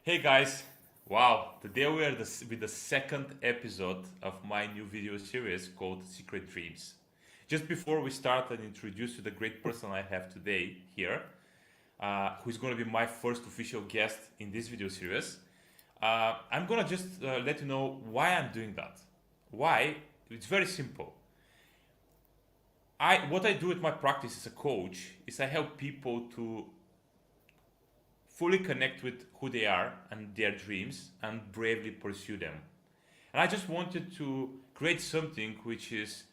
Hey guys, wow, today we are with the second episode of my new video series called Secret Dreams. Just before we start, and introduce you the great person I have today here, who's going to be my first official guest in this video series. I'm going to just let you know why I'm doing that. Why? It's very simple. What I do with my practice as a coach is I help people to fully connect with who they are and their dreams and bravely pursue them. And I just wanted to create something which is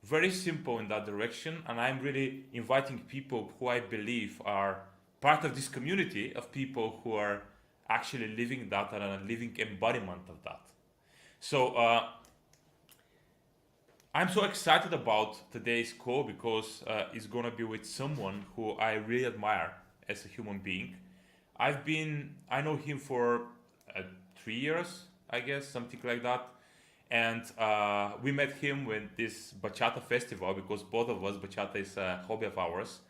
very simple in that direction. And I'm really inviting people who I believe are part of this community of people who are actually living that and a living embodiment of that. So I'm so excited about today's call because it's gonna be with someone who I really admire as a human being. I know him for 3 years, I guess, something like that. And we met him with this bachata festival because both of us, bachata is a hobby of ours.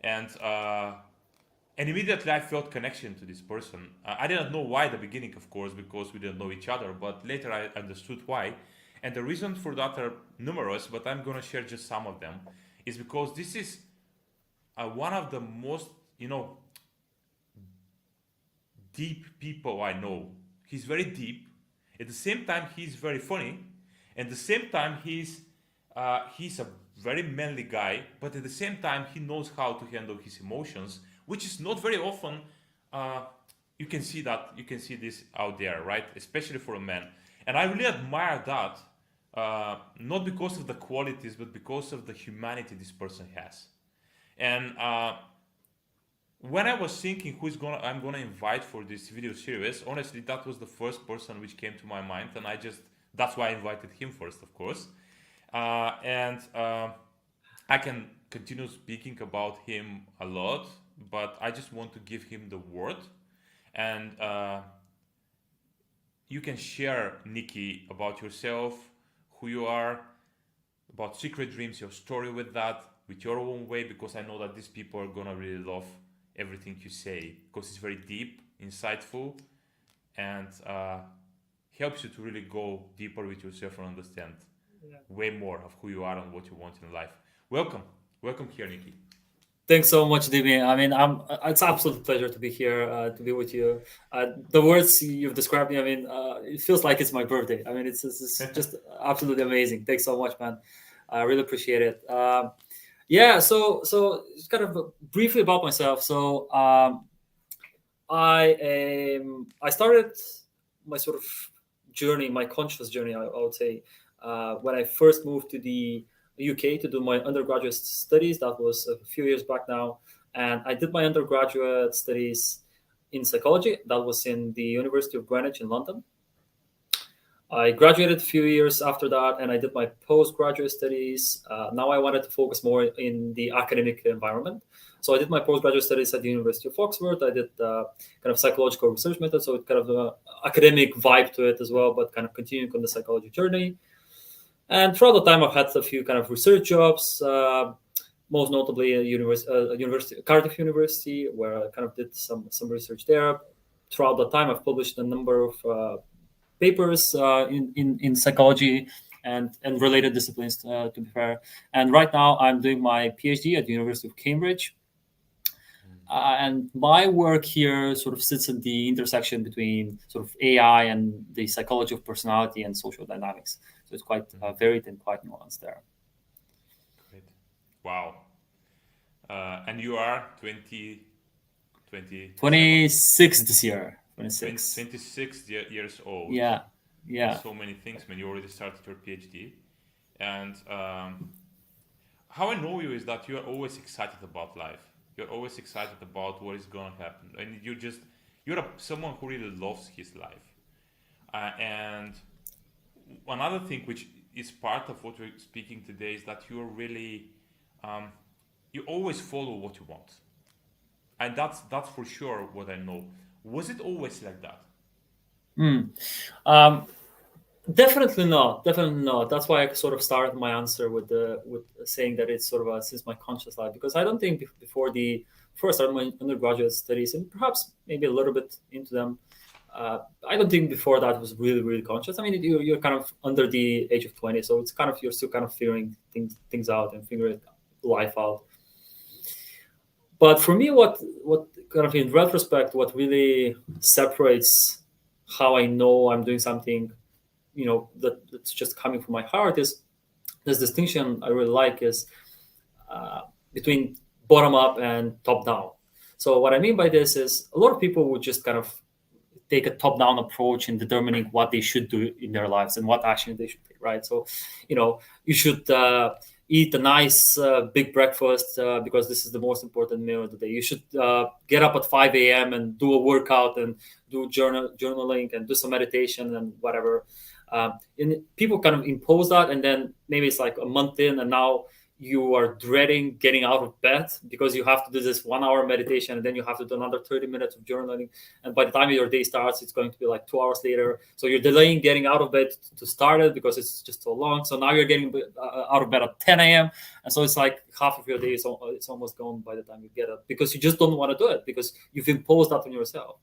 And and immediately I felt connection to this person. I didn't know why at the beginning, of course, because we didn't know each other, but later I understood why. And the reasons for that are numerous, but I'm gonna share just some of them. Is because this is one of the most, deep people I know. He's very deep. At the same time, he's very funny. At the same time, he's a very manly guy. But at the same time, he knows how to handle his emotions, which is not very often. Uh, you can see that. You can see this out there, right? Especially for a man. And I really admire that. Not because of the qualities, but because of the humanity this person has. And when I was thinking I'm gonna invite for this video series, honestly, that was the first person which came to my mind, and that's why I invited him first, of course. And I can continue speaking about him a lot, but I just want to give him the word, and you can share, Nikki, about yourself, who you are, about secret dreams, your story with that, with your own way, because I know that these people are gonna really love everything you say because it's very deep, insightful, and helps you to really go deeper with yourself and understand way more of who you are and what you want in life. Welcome, welcome here, Nikki. Thanks so much, Dimi. I mean, it's an absolute pleasure to be here, to be with you. The words you've described me, I mean, it feels like it's my birthday. I mean, it's just absolutely amazing. Thanks so much, man. I really appreciate it. Yeah, so just kind of briefly about myself. I started my sort of journey, my conscious journey, I would say, when I first moved to the UK to do my undergraduate studies. That was a few years back now, and I did my undergraduate studies in psychology. That was in the University of Greenwich in London. I graduated a few years after that, and I did my postgraduate studies. Now I wanted to focus more in the academic environment. So I did my postgraduate studies at the University of Oxford. I did kind of psychological research method, so it kind of academic vibe to it as well, but kind of continuing on the psychology journey. And throughout the time, I've had a few kind of research jobs, most notably at university, Cardiff University, where I kind of did some research there. Throughout the time, I've published a number of papers in psychology and related disciplines, to be fair. And right now, I'm doing my PhD at the University of Cambridge. And my work here sort of sits at the intersection between sort of AI and the psychology of personality and social dynamics. So it's quite varied and quite nuanced there. Great. Wow. And you are 20, 27? 26 this year. 26. 26 years old. Yeah. Yeah. So many things, man. You already started your PhD. And how I know you is that you are always excited about life. You're always excited about what is going to happen. And someone who really loves his life. And another thing which is part of what we're speaking today is that you're really, you always follow what you want. And that's for sure what I know. Was it always like that? Um, Definitely not. Definitely not. That's why I sort of started my answer with saying that it's sort of since my conscious life, because I don't think before I started my undergraduate studies, and perhaps maybe a little bit into them, I don't think before that was really, really conscious. I mean, you're kind of under the age of 20, so it's kind of, you're still kind of figuring things out and figuring life out. But for me, what kind of in retrospect, what really separates how I know I'm doing something, that's just coming from my heart, is this distinction I really like is between bottom up and top down. So what I mean by this is a lot of people would just kind of take a top down approach in determining what they should do in their lives and what action they should take, right? So, you should eat a nice big breakfast because this is the most important meal of the day. You should get up at 5 a.m. and do a workout and do journaling and do some meditation and whatever. And people kind of impose that, and then maybe it's like a month in, and now you are dreading getting out of bed because you have to do this 1 hour meditation, and then you have to do another 30 minutes of journaling. And by the time your day starts, it's going to be like 2 hours later. So you're delaying getting out of bed to start it because it's just so long. So now you're getting out of bed at 10 a.m. And so it's like half of your day is it's almost gone by the time you get up, because you just don't want to do it because you've imposed that on yourself.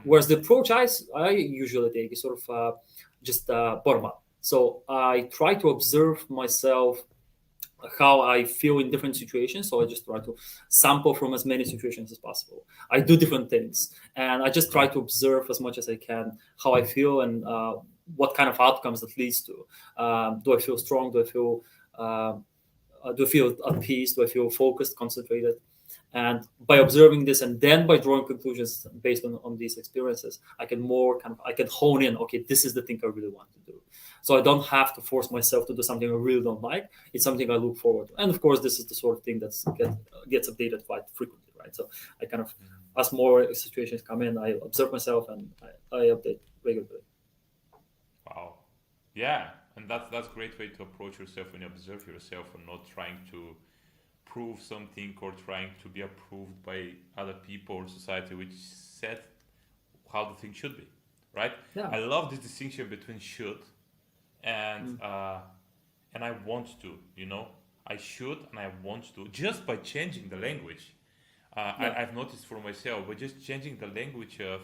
Whereas the approach I usually take is sort of just bottom up. So I try to observe myself, how I feel in different situations. So I just try to sample from as many situations as possible. I do different things, and I just try to observe as much as I can how I feel and what kind of outcomes that leads to. Do I feel strong? Do I feel at peace? Do I feel focused, concentrated? And by observing this and then by drawing conclusions based on these experiences, I can hone in, okay, this is the thing I really want to do. So I don't have to force myself to do something I really don't like. It's something I look forward to. And of course, this is the sort of thing that gets updated quite frequently, right? So I kind of, as more situations come in, I observe myself and I update regularly. Wow. Yeah. And that's a great way to approach yourself when you observe yourself and not trying to prove something or trying to be approved by other people or society which said how the thing should be, right? Yeah. I love this distinction between should and I want to, I should and I want to, just by changing the language. I've noticed for myself, but just changing the language of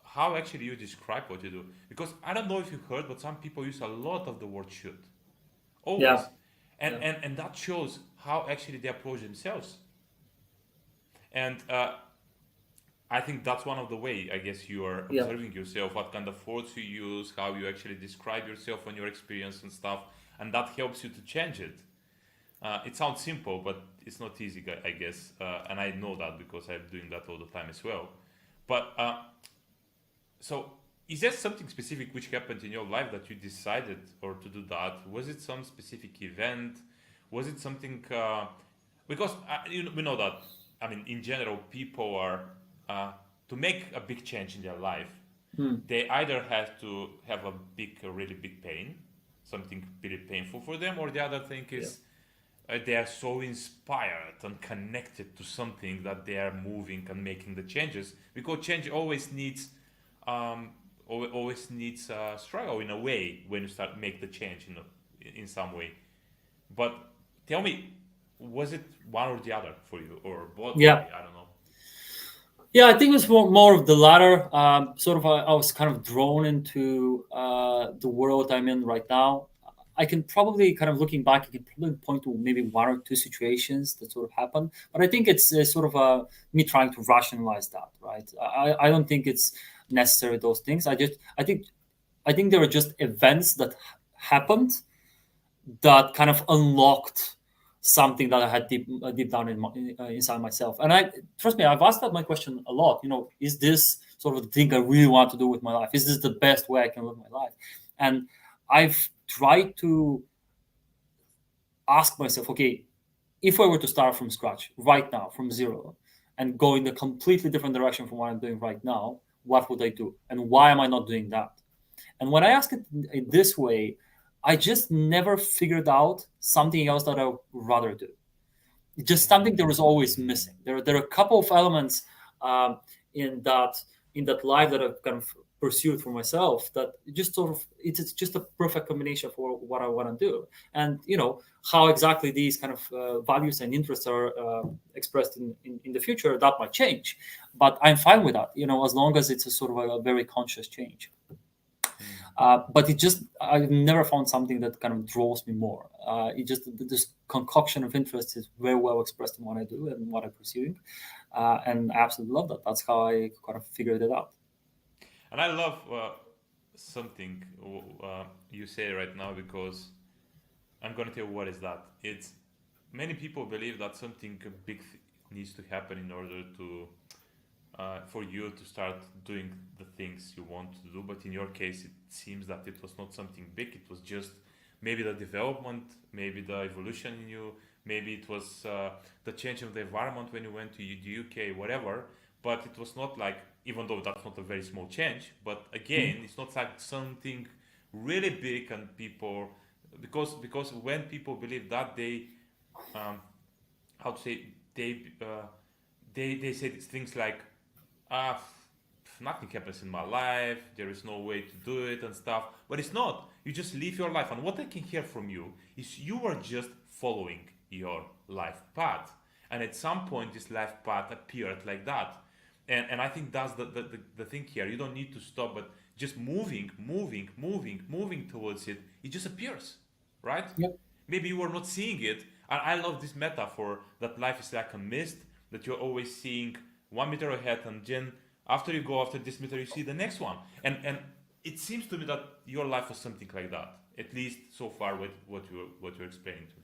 how actually you describe what you do. Because I don't know if you heard, but some people use a lot of the word should. Always. Yeah. And that shows how actually they approach themselves. And I think that's one of the way, I guess, you are observing yourself, what kind of words you use, how you actually describe yourself on your experience and stuff. And that helps you to change it. It sounds simple, but it's not easy, I guess. And I know that because I'm doing that all the time as well. But so is there something specific which happened in your life that you decided or to do that? Was it some specific event? Was it something, because we know that, I mean, in general, people are, to make a big change in their life, they either have to have a really big pain, something really painful for them, or the other thing is they are so inspired and connected to something that they are moving and making the changes, because change always needs a struggle in a way when you start make the change in some way. But tell me, was it one or the other for you, or both? Yeah. I don't know. Yeah, I think it was more of the latter. Sort of, I was kind of drawn into the world I'm in right now. I can probably, kind of looking back, I can probably point to maybe one or two situations that sort of happened. But I think it's sort of me trying to rationalize that, right? I don't think it's necessary, those things. I think there were just events that happened that kind of unlocked something that I had deep down inside myself. And trust me, I've asked that my question a lot. Is this sort of the thing I really want to do with my life? Is this the best way I can live my life? And I've tried to ask myself, okay, if I were to start from scratch right now, from zero, and go in a completely different direction from what I'm doing right now, what would I do? And why am I not doing that? And when I ask it in this way, I just never figured out something else that I would rather do. Just something that was always missing. There are a couple of elements in that life that I've kind of pursued for myself that just sort of it's just a perfect combination for what I want to do. And how exactly these kind of values and interests are expressed in the future, that might change, but I'm fine with that, as long as it's a sort of a very conscious change. But I've never found something that kind of draws me more. This concoction of interest is very well expressed in what I do and what I'm pursuing, and I absolutely love that. That's how I kind of figured it out. And I love something you say right now, because I'm going to tell you what is that. It's many people believe that something big needs to happen in order to for you to start doing the things you want to do. But in your case, it seems that it was not something big. It was just maybe the development, maybe the evolution in you, maybe it was the change of the environment when you went to the UK, whatever. But it was not like, even though that's not a very small change, but again, it's not like something really big. And people, because when people believe that, they how to say, they say things like, ah, nothing happens in my life, there is no way to do it and stuff. But it's not. You just live your life. And what I can hear from you is you are just following your life path. And at some point, this life path appeared like that. And I think that's the thing here. You don't need to stop, but just moving towards it, it just appears, right? Yep. Maybe you are not seeing it. And I love this metaphor that life is like a mist, that you're always seeing 1 meter ahead, and then after you go after this meter, you see the next one. And it seems to me that your life was something like that, at least so far with what you're explaining to me.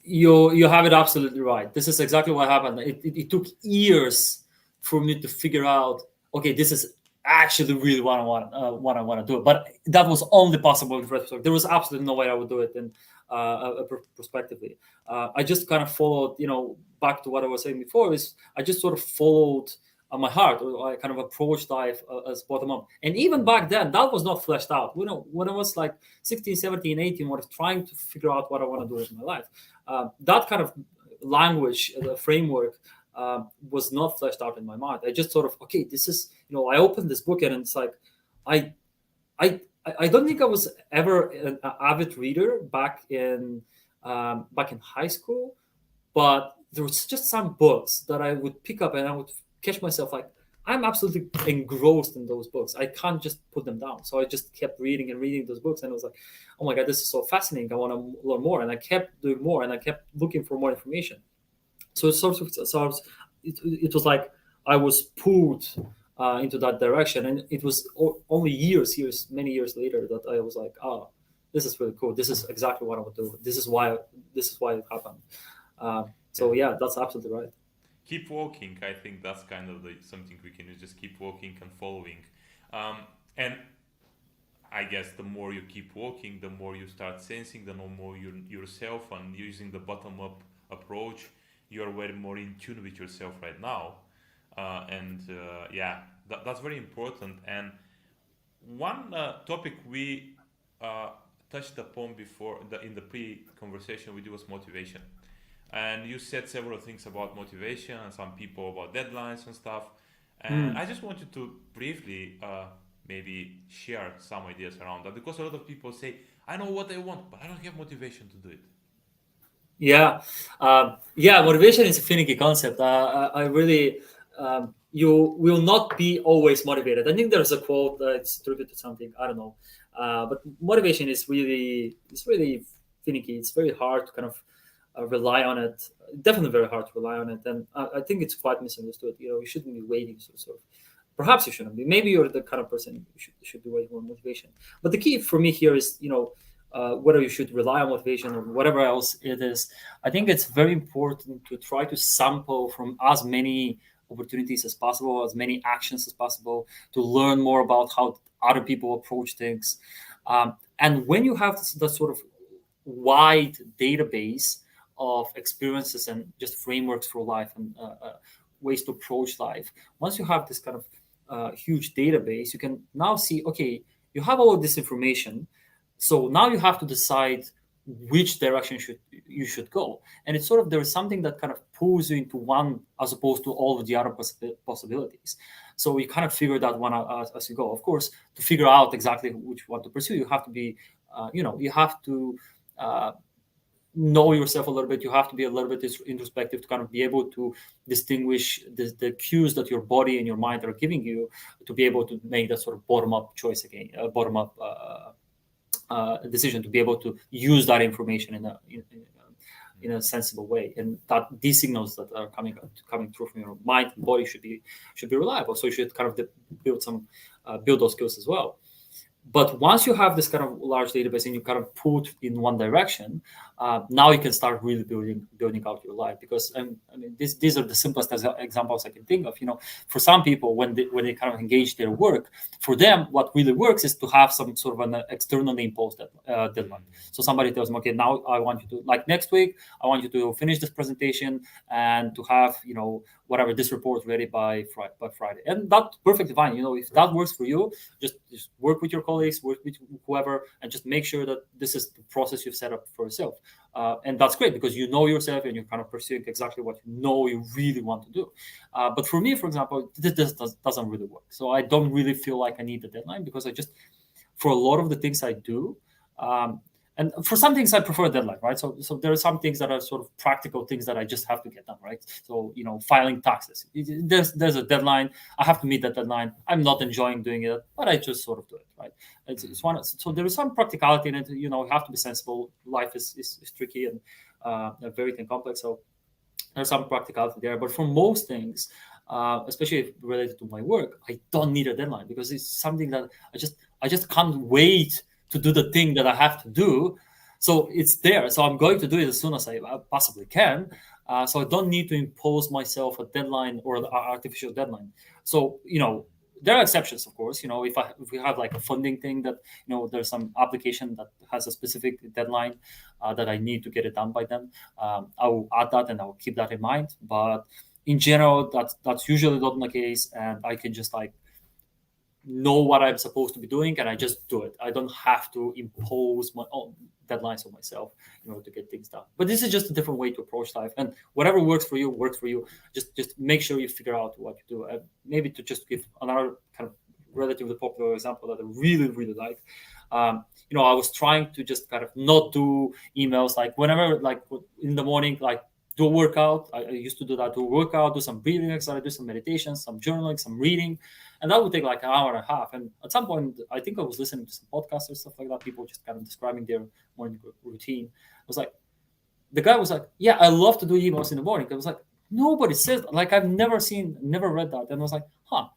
You have it absolutely right. This is exactly what happened. It took years for me to figure out, okay, this is actually really what I want to do. But that was only possible in retrospect. There was absolutely no way I would do it in prospectively. I just kind of followed, back to what I was saying before, is I just sort of followed my heart, or I kind of approached life as bottom up. And even back then, that was not fleshed out. When I was like 16, 17, 18, when I was trying to figure out what I want to do with my life, that kind of language, the framework, was not fleshed out in my mind. I just sort of, okay, this is, I opened this book and it's like, I don't think I was ever an avid reader back in high school, but there was just some books that I would pick up and I would catch myself like, I'm absolutely engrossed in those books. I can't just put them down. So I just kept reading and reading those books, and I was like, oh my God, this is so fascinating. I want to learn more. And I kept doing more, and I kept looking for more information. So it was like I was pulled into that direction, and it was only many years later that I was like, oh, this is really cool. This is exactly what I would do. This is why it happened. So yeah, that's absolutely right. Keep walking. I think that's kind of something we can just keep walking and following. And I guess the more you keep walking, the more you start sensing, the more you yourself, and using the bottom up approach, you're way more in tune with yourself right now. Yeah, that's very important. And one topic we touched upon before in the pre-conversation we did was motivation. And you said several things about motivation and some people about deadlines and stuff. And I just wanted to briefly maybe share some ideas around that, because a lot of people say, I know what I want, but I don't have motivation to do it. Yeah, motivation is a finicky concept. I really, you will not be always motivated. I think there's a quote that's attributed to something, I don't know, but motivation is really finicky. It's very hard to kind of rely on it. Definitely very hard to rely on it, and I think it's quite misunderstood. You shouldn't be waiting. Sort of. Perhaps you shouldn't be. Maybe you're the kind of person who should be waiting for motivation. But the key for me here is, whether you should rely on motivation or whatever else it is. I think it's very important to try to sample from as many opportunities as possible, as many actions as possible, to learn more about how other people approach things. And when you have that sort of wide database of experiences and just frameworks for life and ways to approach life, once you have this kind of huge database, you can now see, okay, you have all of this information. So now you have to decide which direction you should go. And it's sort of, there is something that kind of pulls you into one as opposed to all of the other possibilities. So you kind of figure that one out as you go. Of course, to figure out exactly which one to pursue, you have to be, you have to know yourself a little bit. You have to be a little bit introspective to kind of be able to distinguish the cues that your body and your mind are giving you, to be able to make that sort of bottom-up choice again, bottom-up decision, to be able to use that information in a sensible way, and that these signals that are coming through from your mind and body should be reliable. So you should kind of build those skills as well. But once you have this kind of large database and you kind of put in one direction, now you can start really building out your life. Because I mean, these are the simplest examples I can think of. For some people, when they kind of engage their work, for them, what really works is to have some sort of an externally imposed deadline. So somebody tells them, okay, now I want you to, like next week, I want you to finish this presentation and to have whatever this report ready by Friday, and that's perfectly fine. If that works for you, just work with your colleagues, work with whoever, and just make sure that this is the process you've set up for yourself. And that's great, because you know yourself and you're kind of pursuing exactly what you really want to do. But for me, for example, this doesn't really work. So I don't really feel like I need a deadline, because for a lot of the things I do, and for some things I prefer a deadline, right? So there are some things that are sort of practical things that I just have to get done, right? So filing taxes, there's a deadline. I have to meet that deadline. I'm not enjoying doing it, but I just sort of do it, right? It's one. So there is some practicality in it. You have to be sensible. Life is tricky and very complex. So there's some practicality there. But for most things, especially related to my work, I don't need a deadline, because it's something that I just can't wait to do the thing that I have to do. So it's there. So I'm going to do it as soon as I possibly can. So I don't need to impose myself a deadline or an artificial deadline. So, there are exceptions, of course. If we have like a funding thing that, there's some application that has a specific deadline that I need to get it done by then, I will add that and I will keep that in mind. But in general, that's usually not the case. And I can just know what I'm supposed to be doing, and I just do it. I don't have to impose my own deadlines on myself in order to get things done. But this is just a different way to approach life, and whatever works for you works for you. Just make sure you figure out what you do. And maybe to just give another kind of relatively popular example that I really like. I was trying to just kind of not do emails, like whenever, like in the morning, like do a workout. I used to do that, do a workout, do some breathing exercise, do some meditation, some journaling, some reading. And that would take like an hour and a half. And at some point, I think I was listening to some podcasts or stuff like that, people just kind of describing their morning routine. I was like, the guy was like, yeah, I love to do emails in the morning. I was like, nobody says that. Like, I've never read that. And I was like, huh.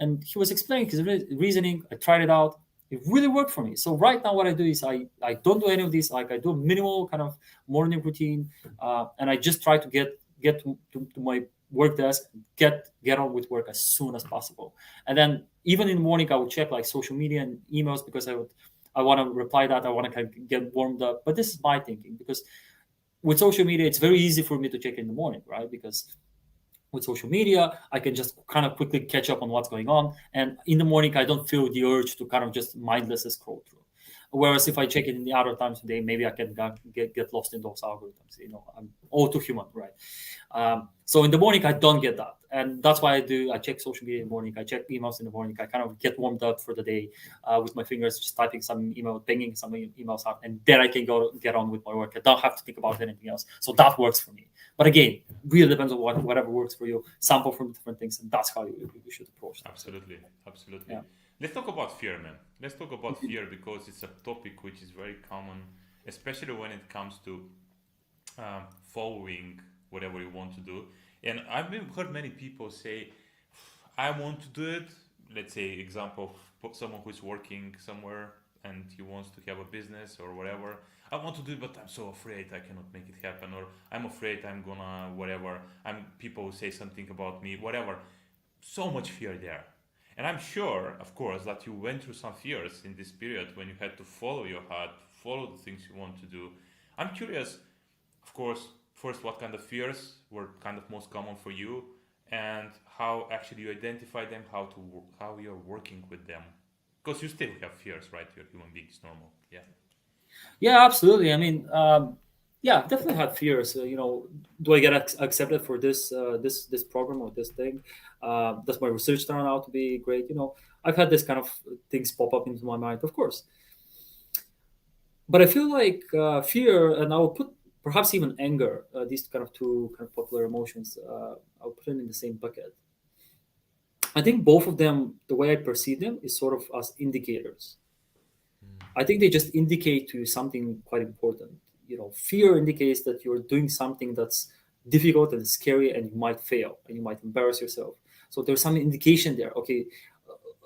And he was explaining his reasoning. I tried it out. It really worked for me. So right now what I do is I don't do any of these. Like, I do a minimal kind of morning routine. And I just try to get to my work desk, get on with work as soon as possible. And then even in the morning, I would check like social media and emails, because I want to reply that. I want to kind of get warmed up. But this is my thinking, because with social media, it's very easy for me to check in the morning, right? Because with social media, I can just kind of quickly catch up on what's going on. And in the morning, I don't feel the urge to kind of just mindlessly scroll through. Whereas if I check it in the other times of the day, maybe I can get lost in those algorithms. I'm all too human, right? So in the morning, I don't get that. And that's why I check social media in the morning. I check emails in the morning. I kind of get warmed up for the day with my fingers, just typing some email, pinging some emails out. And then I can get on with my work. I don't have to think about anything else. So that works for me. But again, really depends on whatever works for you. Sample from different things. And that's how you should approach that. Absolutely. Yeah. Let's talk about fear, man. Let's talk about fear, because it's a topic which is very common, especially when it comes to following whatever you want to do. And I've heard many people say, I want to do it. Let's say, example, someone who's working somewhere and he wants to have a business or whatever. I want to do it, but I'm so afraid I cannot make it happen, or I'm afraid I'm gonna whatever. People say something about me, whatever. So much fear there. And I'm sure, of course, that you went through some fears in this period when you had to follow your heart, follow the things you want to do. I'm curious, of course, first, what kind of fears were kind of most common for you, and how actually you identify them, how you're working with them. Because you still have fears, right? You're human beings, normal. Yeah. Yeah, absolutely. I mean, yeah, I've definitely had fears. Do I get accepted for this program or this thing? Does my research turn out to be great? I've had this kind of things pop up into my mind, of course. But I feel like fear, and I will put perhaps even anger, these kind of two kind of popular emotions. I'll put them in the same bucket. I think both of them, the way I perceive them, is sort of as indicators. I think they just indicate to you something quite important. Fear indicates that you're doing something that's difficult and scary, and you might fail and you might embarrass yourself. So there's some indication there. Okay,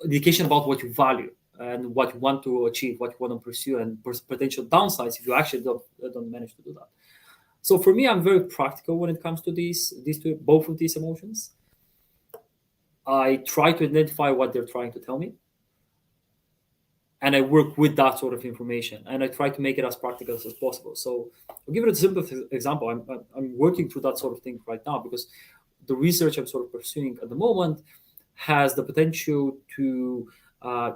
indication about what you value and what you want to achieve, what you want to pursue, and potential downsides if you actually don't manage to do that. So for me, I'm very practical when it comes to these two, both of these emotions. I try to identify what they're trying to tell me, and I work with that sort of information, and I try to make it as practical as possible. So I'll give it a simple example. I'm working through that sort of thing right now because the research I'm sort of pursuing at the moment has the potential to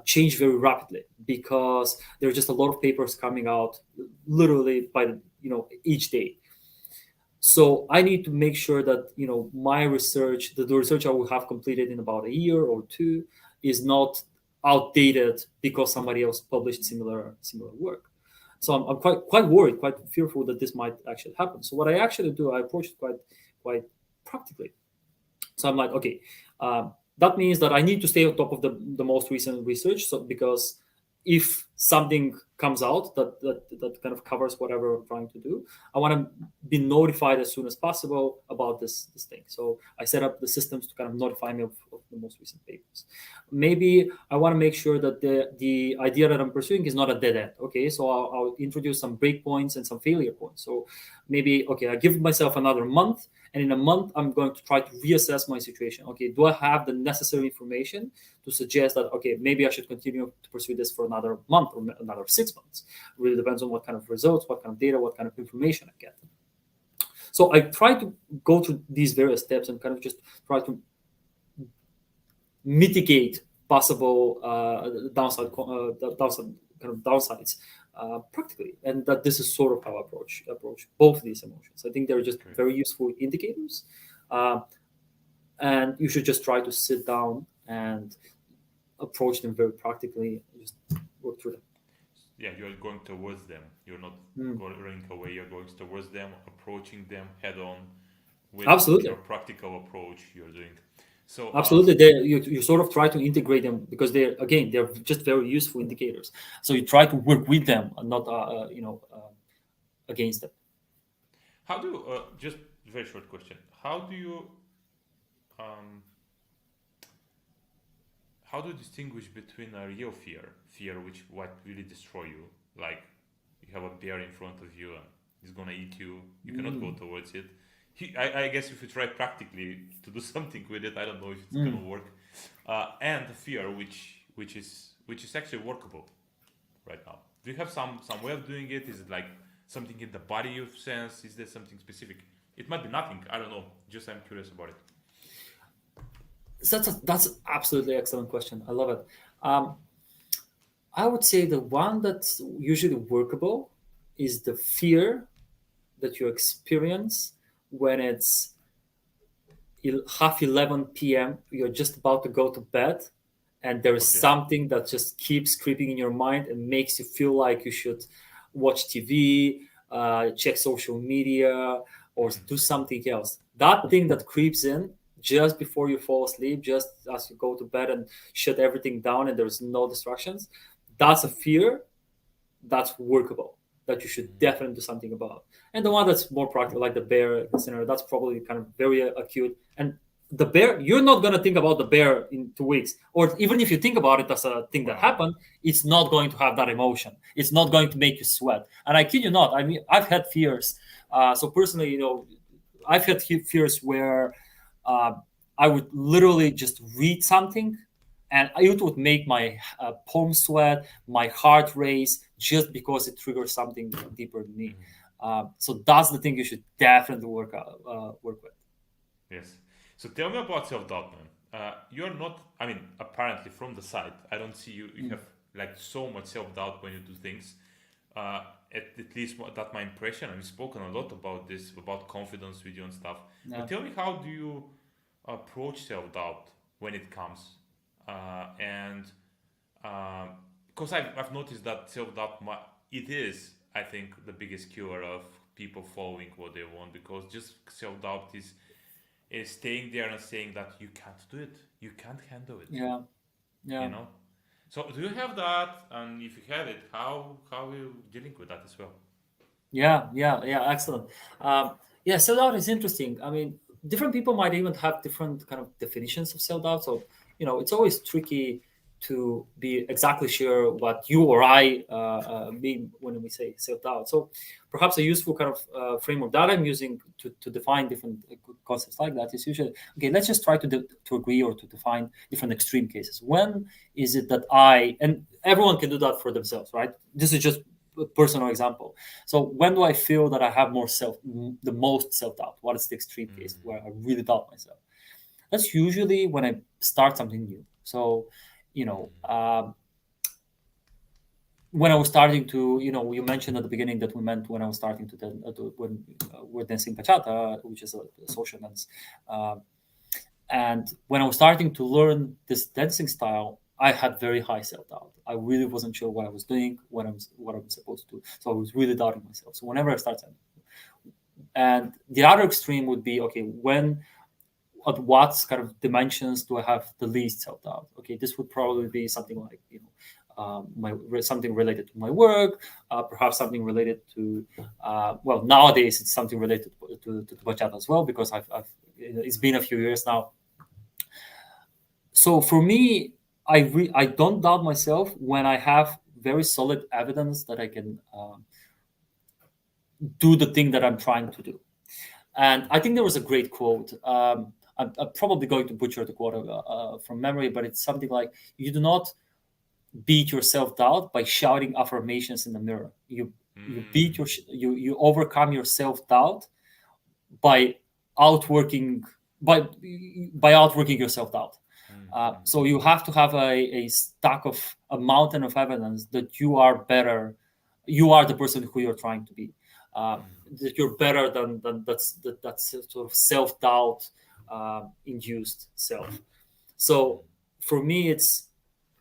change very rapidly because there are just a lot of papers coming out literally by each day. So I need to make sure that my research, the research I will have completed in about a year or two, is not outdated because somebody else published similar work. So I'm quite worried, quite fearful that this might actually happen. So what I actually do, I approach it quite practically. So I'm like, okay, that means that I need to stay on top of the most recent research. So because if something comes out that kind of covers whatever I'm trying to do, I want to be notified as soon as possible about this thing. So I set up the systems to kind of notify me of the most recent papers. Maybe I want to make sure that the idea that I'm pursuing is not a dead end. Okay, so I'll introduce some breakpoints and some failure points. So maybe, okay, I give myself another month, and in a month I'm going to try to reassess my situation. Okay, do I have the necessary information to suggest that, okay, maybe I should continue to pursue this for another month or another 6 months? Really depends on what kind of results, what kind of data, what kind of information I get. So I try to go through these various steps and kind of just try to mitigate possible downside kind of downsides practically, and that this is sort of how I approach both of these emotions. I think they're just very useful indicators, and you should just try to sit down and approach them very practically, and just work through them. Yeah, you're going towards them. You're not running away. You're going towards them, approaching them head on with Absolutely. your practical approach you're doing. So Absolutely, you sort of try to integrate them because they're just very useful indicators. So you try to work with them and not against them. how do just very short question? Um, how do you distinguish between a real fear which might really destroy you, like you have a bear in front of you and he's gonna eat you, you cannot go towards it. I guess if you try practically to do something with it, I don't know if it's gonna work. And the fear which is actually workable right now. Do you have some way of doing it? Is it like something in the body you sense? Is there something specific? It might be nothing. I don't know. Just I'm curious about it. That's absolutely excellent question. I love it. I would say the one that's usually workable is the fear that you experience when it's half 11 p.m. You're just about to go to bed, and there is Okay. something that just keeps creeping in your mind and makes you feel like you should watch TV, check social media, or do something else. That thing that creeps in just before you fall asleep, just as you go to bed and shut everything down and there's no distractions, that's a fear that's workable, that you should definitely do something about. And the one that's more practical, like the bear scenario, that's probably kind of very acute. And the bear, you're not going to think about the bear in 2 weeks, or even if you think about it as a thing that happened, it's not going to have that emotion. It's not going to make you sweat. And I kid you not, I mean, I've had fears. So personally, I've had fears where I would literally just read something, and it would make my palms sweat, my heart race, just because it triggers something deeper in me. So that's the thing you should definitely work with. Yes. So tell me about self-doubt, man. You're not. I mean, apparently from the side, I don't see you. You have like so much self-doubt when you do things, at least that's my impression. I've spoken a lot about this, about confidence with you and stuff. Yeah. But tell me, how do you approach self doubt when it comes? And because I've noticed that self doubt, it is, I think, the biggest killer of people following what they want, because just self doubt is staying there and saying that you can't do it, you can't handle it, Yeah. you Yeah. know. So do you have that? And if you have it, how are you dealing with that as well? Yeah. Excellent. Yeah, self doubt is interesting. I mean, different people might even have different kind of definitions of self doubt. So, it's always tricky to be exactly sure what you or I mean when we say self doubt. So, perhaps a useful kind of framework that I'm using to define different concepts like that is usually okay. Let's just try to agree or to define different extreme cases. When is it that and everyone can do that for themselves, right? This is just a personal example. So when do I feel that I have the most self doubt? What is the extreme case where I really doubt myself? That's usually when I start something new. So, you know, um, when I was starting to, you mentioned at the beginning that we meant when I was starting when we're dancing bachata, which is a social dance. Um, and when I was starting to learn this dancing style, I had very high self doubt. I really wasn't sure what I was doing, what I was supposed to do. So I was really doubting myself. So whenever I start something, and the other extreme would be okay, at what kind of dimensions do I have the least self doubt? Okay, this would probably be something like something related to my work, perhaps something related to nowadays it's something related to bachata as well, because it's been a few years now. So for me, I don't doubt myself when I have very solid evidence that I can do the thing that I'm trying to do. And I think there was a great quote. I'm probably going to butcher the quote from memory, but it's something like, "You do not beat your self doubt by shouting affirmations in the mirror. You overcome your self doubt by outworking by outworking your self doubt." So you have to have a mountain of evidence that you are better, you are the person who you're trying to be, that you're better than that's sort of self doubt induced self. So for me, it's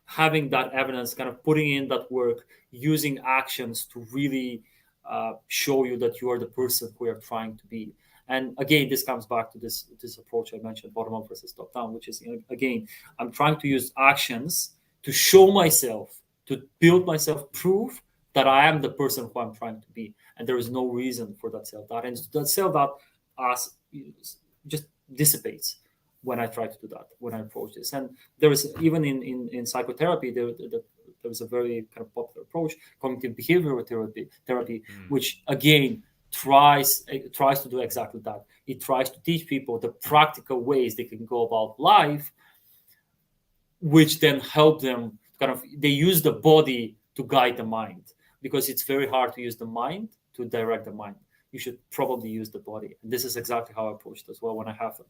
having that evidence, kind of putting in that work, using actions to really show you that you are the person who you're trying to be. And again, this comes back to this approach I mentioned, bottom up versus top down, which is, again, I'm trying to use actions to show myself, to build myself, prove that I am the person who I'm trying to be, and there is no reason for that self doubt, and that self doubt just dissipates when I try to do that, when I approach this. And there is, even in psychotherapy, there is a very kind of popular approach, cognitive behavioral therapy, which again tries to do exactly that. It tries to teach people the practical ways they can go about life, which then help them they use the body to guide the mind, because it's very hard to use the mind to direct the mind. You should probably use the body. And this is exactly how I approach it as well. When I have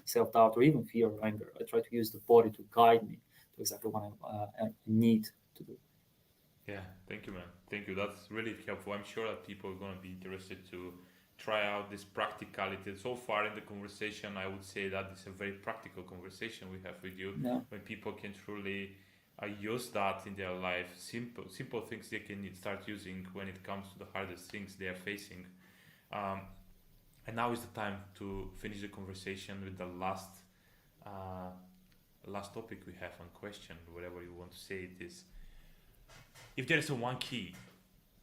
self-doubt or even fear or anger, I try to use the body to guide me to exactly what I need to do. Yeah, thank you, man. Thank you. That's really helpful. I'm sure that people are going to be interested to try out this practicality. So far in the conversation, I would say that it's a very practical conversation we have with you, Yeah. when people can truly use that in their life. Simple things they can start using when it comes to the hardest things they are facing. And now is the time to finish the conversation with the last topic we have on question, whatever you want to say it is. If there is a one key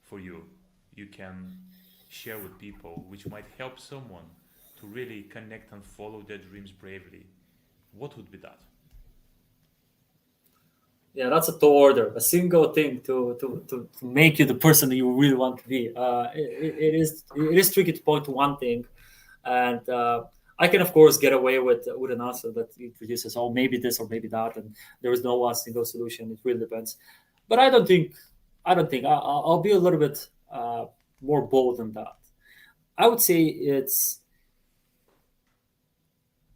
for you, you can share with people, which might help someone to really connect and follow their dreams bravely, what would be that? Yeah, that's a tall order. A single thing to make you the person that you really want to be. It is tricky to point to one thing, and I can of course get away with an answer that introduces, oh, maybe this or maybe that, and there is no one single solution. It really depends. But I don't think. I'll be a little bit more bold than that. I would say it's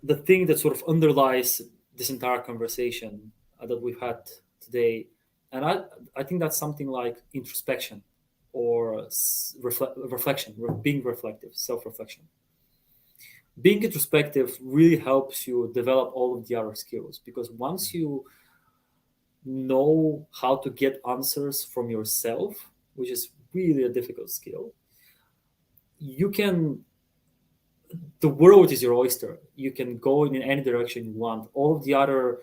the thing that sort of underlies this entire conversation that we've had today, and I think that's something like introspection. or reflection, being reflective, self-reflection. Being introspective really helps you develop all of the other skills, because once you know how to get answers from yourself, which is really a difficult skill, you can, the world is your oyster. You can go in any direction you want. All of the other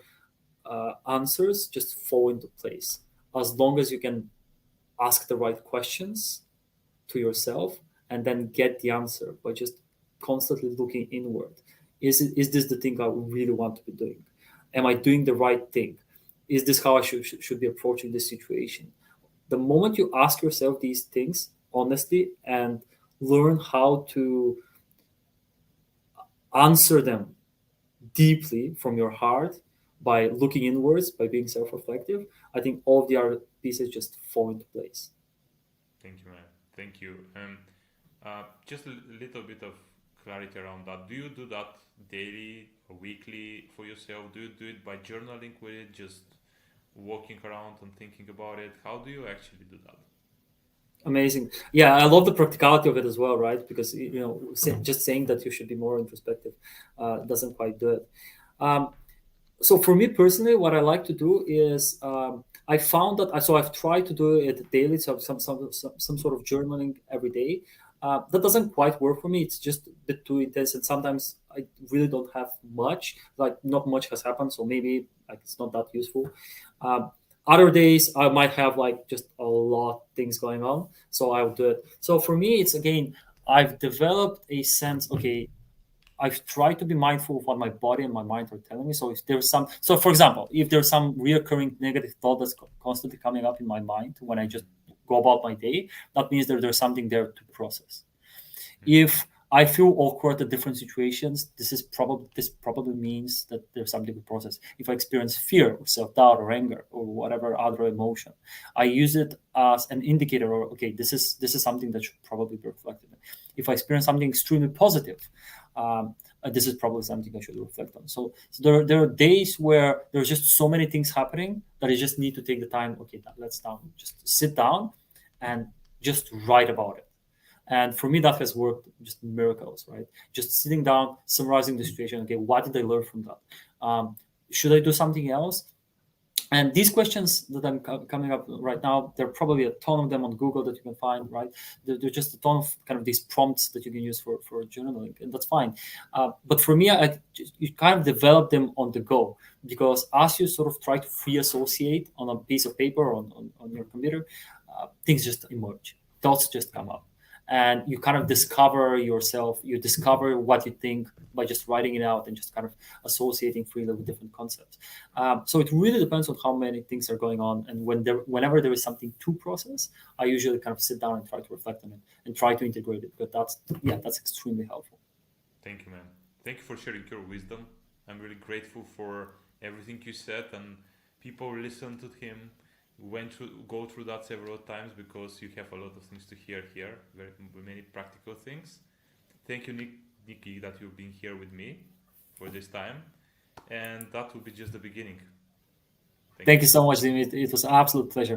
answers just fall into place as long as you can ask the right questions to yourself and then get the answer by just constantly looking inward. Is this the thing I really want to be doing? Am I doing the right thing? Is this how I should be approaching this situation? The moment you ask yourself these things honestly and learn how to answer them deeply from your heart by looking inwards, by being self-reflective, I think all of the other pieces just fall into place. Thank you, man. Thank you. Just a little bit of clarity around that. Do you do that daily or weekly for yourself? Do you do it by journaling with it, just walking around and thinking about it? How do you actually do that? Amazing. Yeah, I love the practicality of it as well, right? Because just saying that you should be more introspective doesn't quite do it. So for me personally, what I like to do is I found that I've tried to do it daily, so some sort of journaling every day. That doesn't quite work for me. It's just a bit too intense, and sometimes I really don't have much. Like not much has happened, so maybe like it's not that useful. Um, Other days I might have like just a lot of things going on, so I'll do it. So for me, it's again, I've developed a sense. Okay, I've tried to be mindful of what my body and my mind are telling me. So if there's some, so for example, if there's some reoccurring negative thought that's constantly coming up in my mind when I just go about my day, that means that there's something there to process. If I feel awkward at different situations, this probably means that there's something to process. If I experience fear or self-doubt or anger or whatever other emotion, I use it as an indicator, or okay, this is something that should probably be reflected. If I experience something extremely positive, this is probably something I should reflect on. So there are days where there's just so many things happening that I just need to take the time. Okay, let's just sit down and just write about it. And for me, that has worked just miracles, right? Just sitting down, summarizing the situation. Okay, what did I learn from that? Should I do something else? And these questions that I'm coming up right now, there are probably a ton of them on Google that you can find, right? There's just a ton of kind of these prompts that you can use for journaling, and that's fine. But for me, you kind of develop them on the go, because as you sort of try to free associate on a piece of paper or on your computer, things just emerge. Thoughts just come up. And you kind of discover yourself, you discover what you think by just writing it out and just kind of associating freely with different concepts. So it really depends on how many things are going on. And whenever there is something to process, I usually kind of sit down and try to reflect on it and try to integrate it. But that's extremely helpful. Thank you, man. Thank you for sharing your wisdom. I'm really grateful for everything you said, and people listen to him go through that several times, because you have a lot of things to hear here, very many practical things. Thank you, Nikki, that you've been here with me for this time, and that will be just the beginning. Thank you so much, Dimit. It was an absolute pleasure.